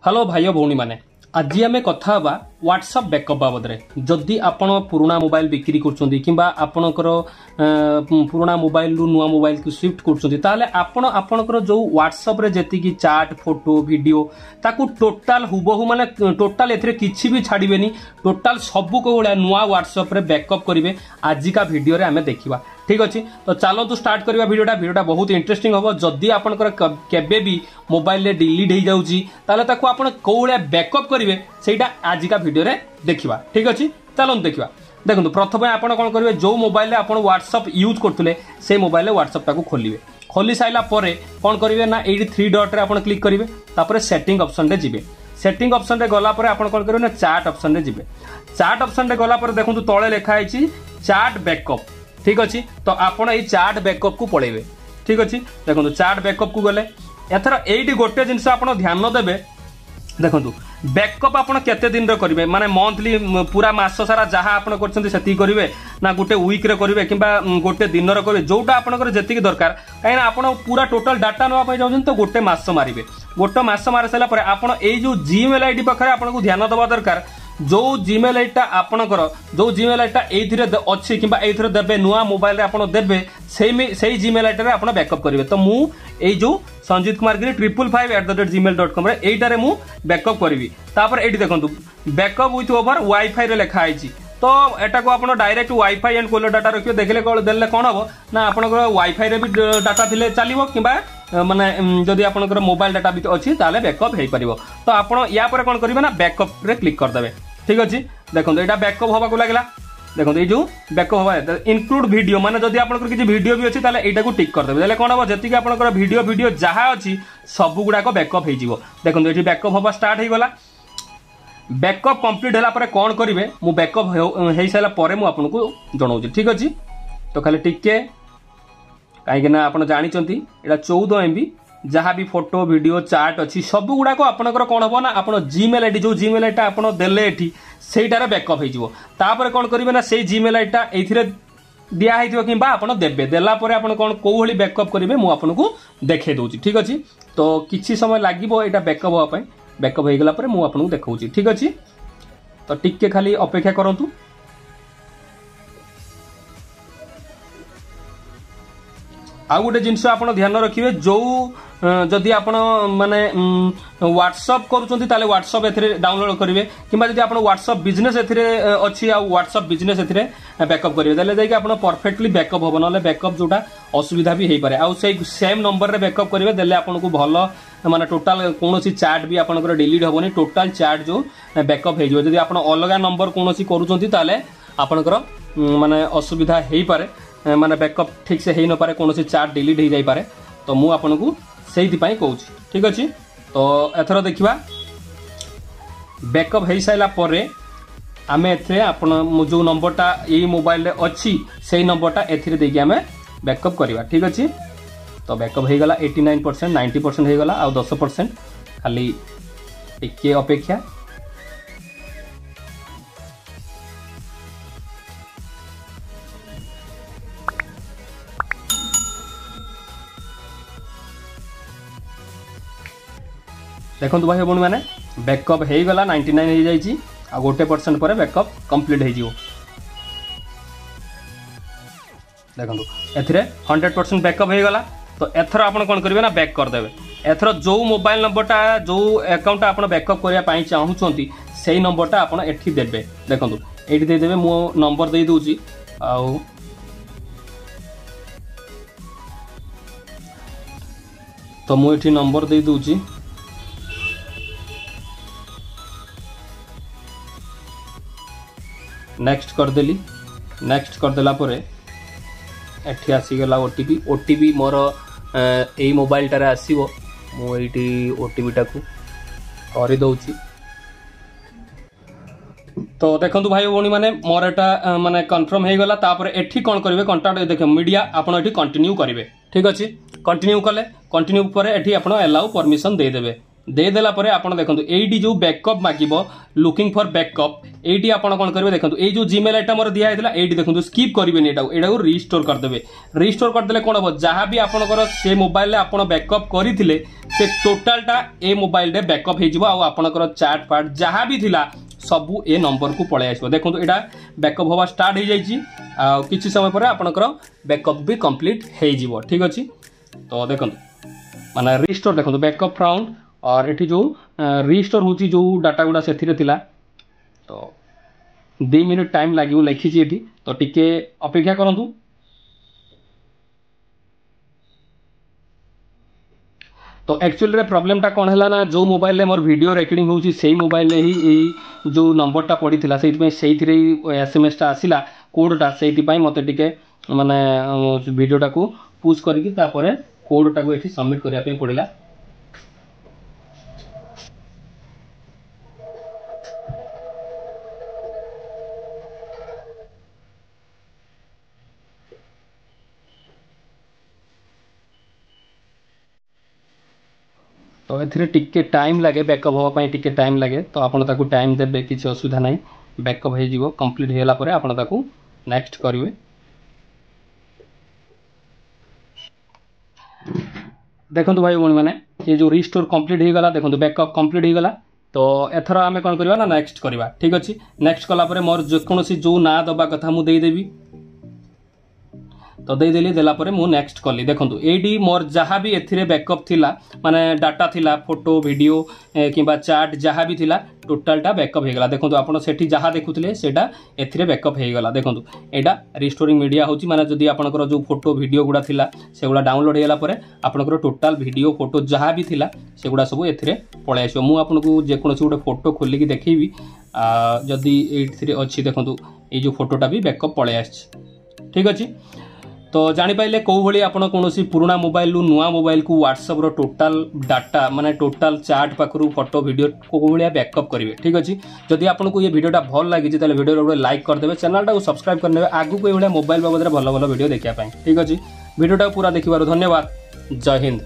Hello भाई भौणी मैंने आज आम कथा व्हाट्सएप बैकअप बाबद में जदि आपण पुराना मोबाइल बिक्री करपणकर पुराना मोबाइल रु नुआ मोबाइल को स्विफ्ट करपणकर जो व्हाट्सएप रे जेतिकी चाट फोटो वीडियो ताकू टोटाल हुबहू माने टोटाल एथिरे किछि भी छाड़िबेनी टोटाल सबू को नुआ व्हाट्सएप रे बैकअप करेंगे आज का वीडियो रे आमे देखिबा। ठीक अच्छे तो चलो स्टार्ट करवा वीडियोटा बहुत इंटरेस्टिंग हम जदि आपंकर केबे भी मोबाइल रे डिलीट हो जाउची ताले ताकू आपण कोउले बैकअप करिवे सेटा आज का वीडियो रे देखिबा। ठीक अच्छे चलो देखिबा। देखो प्रथम आपण कोन करिवे जो मोबाइल रे आपण व्हाट्सएप यूज करथुले से मोबाइल रे व्हाट्सएप टाकू खोलिवे। खोली साइला परे कोन करिवे ना एडी 3 डॉट रे आपण क्लिक करिवे तापर सेटिंग ऑप्शन रे जिवे। सेटिंग ऑप्शन रे गला परे आपण कोन करिवे ना चार्ट ऑप्शन रे जिवे। चार्ट ऑप्शन रे गला परे देखंतु तळे लेखा आइची चार्ट बैकअप। ठीक अच्छे तो आपड़ ये चार्ट बैकअप को पलैबे। ठीक अच्छे देखो चार्ट बैकअप को गले एथर एटी गोटे जिनस आप ध्यान देवे। देखो बैकअप आप केते दिन रे करिवे माने मंथली पूरा मास सारा जहाँ आप करेंगे ना गोटे वीक रे करिवे किंबा गोटे दिन रे करिवे जोटा आपनकर जेतिकी दरकार कहीं आप पूरा टोटल डाटा नवा जाऊँ तो गोटे मास मारिबे। गोटे मास मारी सारा पर आप जो जीमेल आईडी पाखे आपको ध्यान देवा दरकार जो जीमेल आईडी आपणकर जो जीमेल आईडी अच्छी कि देवे नुआ मोबाइल रे आपण देवे से जीमेल आईडी आप बैकअप करेंगे। तो मु ए जो संजीत कुमार गिरी 555@gmail.com एटारे मु बैकअप करी। तापर एटी देखंतु बैकअप विथ ओवर वाईफाई रे लेखा आइछि तो एटा को आपण डायरेक्ट वाईफाई एंड कोलर डाटा रखियो देखले देले कोन हबो ना आपनकर वाईफाई रे भी डाटा थिले चलिबो किबा माने जदि आपनकर मोबाइल डाटा भी अछि ताले बैकअप हेई परिबो। तो आपण या पर कोन करिवे ना बैकअप रे क्लिक कर देबे। ठीक अछि देखो एटा बैकअप होबा को लागला। देखो ये जो बैकअप होबा इंक्लूड वीडियो माने जदि आपनकर किछि वीडियो भी अछि ताले एटा को टिक कर देबे देले कोन हबो जेतिकी आपनकर वीडियो जहा अछि सब गुडा को बैकअप हेई जिवो। देखो एठी बैकअप होबा स्टार्ट हेई गला। बैकअप कंप्लीट होला पर कोन करिवे मु बैकअप हेई साला परे मु आपनको जणाउछि। ठीक अछि तो खाली टिके कहीं ना आप जानी एटा 14 MB जहाँ भी फोटो वीडियो चार्ट अच्छी सब गुड़ाक आपंकर कौन हम ना आप जीमेल आईडी जो जीमेल आईडी आप देले सेटार बैकअप होपर कौन करेंगे ना से जीमेल आईडी ये दिखाई कि आप देवे देला कौन कौ भाई बैकअप करेंगे मुझे देखे दूसरी। ठीक अच्छे तो किसी समय लगे यहाँ बैकअप हाँपाई बैकअप हो गला मुझे देखा। ठीक अच्छे तो टिके खाली अपेक्षा करूँ। आ गोटे जिनस आप ध्यान रखिए जो जदि आप माने व्हाट्सएप करुँच ताले व्हाट्सएप एथिरे डाउनलोड करेंगे किंबा जदि आप व्हाट्सएप बिजनेस एथिरे अच्छी आ व्हाट्सएप बिजनेस एथिरे बैकअप करेंगे देले जाइए आप परफेक्टली बैकअप हम ना बैकअप जोटा असुविधा भी हो पारे आ सेम नंबर रे बैकअप करेंगे देले आपको भल माने टोटाल कौन चार्ट भी आपंकर डिलीट हेनी टोटाल चार्ट जो बैकअप हो जदि आप अलग नंबर कौन करुँच ताले आपंकर माने असुविधा हो पारे माने बैकअप ठीक से हो न पारे कौन चार्ट डिलीट हो जाई पारे। तो मु आपनको से कहूँ। ठीक अच्छे तो एथर देखा बैकअप हो सारा पर आम ए जो नंबरटा ये मोबाइल अच्छी से नंबरटा एथिरे देखिए आम बैकअप करवा। ठीक अच्छे तो बैकअप हो गला 89% 90% हो गला आ 10% खाली टिके अपेक्षा। देखो भाई भौणी मैंने बैकअप हो गला 99 हो जाइए आ गोटे % पर बैकअप कंप्लीट हो। देखो एथिरे 100% बैकअप हो गला। तो एथर आप कौन करेंगे ना बैक करदे एथर जो मोबाइल नंबरटा जो अकाउंट आप बैकअप करने चाहूँगी से नंबरटा आप एठी देबे। देखो ये देदेवे मो नंबर दे दूची आउ तो मुझे नंबर दे दूची नेक्स्ट करदेली। नेक्स्ट करदेला परे एठी आसीगला ओटीपी मोर ए मोबाइल टारे आसीबो मुझे ओटीपी टाकू कर दउची। तो देखो भाई भौणी मैंने मोर एटा माने कन्फर्म हो गला। तापर एठी कौन करेंगे कंटाक्ट देख मीडिया आपड़ एठी कंटिन्यू करेंगे। ठीक अच्छे कंटिन्यू कले कंटिन्यू पर एठी आप अलाउ परमिशन देदेवे। देदेला परे आपण देखंतु एडी जो बैकअप मागिबो लुकिंग फॉर बैकअप एडी आपण कोन करबे देखंतु ए जो जीमेल आईटा मोर दिया हैतला एडी देखंतु स्किप करिवेनी एटा को रिस्टोर कर देबे। रिस्टोर कर देले कोन हो जहां भी आपनकर से मोबाइल ले आपण बैकअप करिथिले से टोटलटा ए मोबाइल रे बैकअप हे जिवो आ आपनकर चैट पार्ट जहां भी थिला सबू ए नंबर को पळे आसीबो। देखंतु एटा बैकअप होवा स्टार्ट हे जाईची आ किछि समय पर आपनकर बैकअप भी कंप्लीट हे जिवो। ठीक अछि तो देखंतु माने रिस्टोर देखंतु बैकअप फाउंड और ये जो रिस्टोर होची जो डाटा गुड़ा से थिला तो 2 मिनट टाइम लगे लिखी ये तो टिके अपेक्षा करंतु। तो एक्चुअली रे प्रॉब्लम टा कौन है ना जो मोबाइल में मोर वीडियो रिकॉर्डिंग होची सेही मोबाइल ही जो नंबर टा पड़ीथिला सेही एसएमएस टा आसिला कोड टा सेही मते टिके माने वीडियो टा को पुश करके तापरे कोड टा को एठी सबमिट करिया पे पड़िला। तो एथिरे टिके टाइम लगे बैकअप होवा पई टिके टाइम लगे तो आपण ताकू टाइम देबे किछि असुविधा नाही बैकअप हो जिवो कंप्लीट हेला परे आपण ताकू नेक्स्ट करिवे। देखंतु भाई भौणी माने ये जो रिस्टोर कंप्लीट हे गला देखंतु बैकअप कंप्लीट हे गला तो एथरा आमे कोन करबा ना नेक्स्ट करबा। ठीक अछि नेक्स्ट कला परे मोर जे कोनोसी जो ना दबा कथा मु देई देबी तो देदेली देला परे मु नेक्स्ट कली। देखंतु एडी मोर जहाँ भी एथिरे बैकअप थिला माने डाटा थिला फोटो वीडियो किबा चैट जहाँ भी थिला टोटलटा बैकअप हे गला। देखंतु आपण सेठी जहाँ देखुथिले सेटा एथिरे बैकअप हे गला। देखंतु एडा रिस्टोरिंग मीडिया होची माने जदी आपनकर जो फोटो वीडियो गुडा थिला सेगुडा डाउनलोड हेला परे आपनकर टोटल वीडियो फोटो जहाँ भी थिला सेगुडा सब एथिरे पळे आसीबो। मु आपनको जे कोनोसी गुडा फोटो खोली की देखैबी जदी एथिरे अछि देखंतु ए जो फोटोटा भी बैकअप पळे आछि। ठीक अछि तो जानी पाइले कौ भली आपण कोनोसी पुराना मोबाइल रु नुआ मोबाइल को व्हाट्सएप रो टोटल डाटा माने टोटल चैट पाखरु फोटो वीडियो को भलिया बैकअप करिवे। ठीक अछि जदि आपन को ये वीडियोटा भल लागि जे ताले वीडियो रो लाइक कर देबे चैनल टा को सब्सक्राइब कर नेबे आगु को ए भलिया मोबाइल बाबद रे भलो भलो वीडियो देखिया पाए। ठीक अछि वीडियोटा पूरा देखिबारो धन्यवाद। जय हिंद।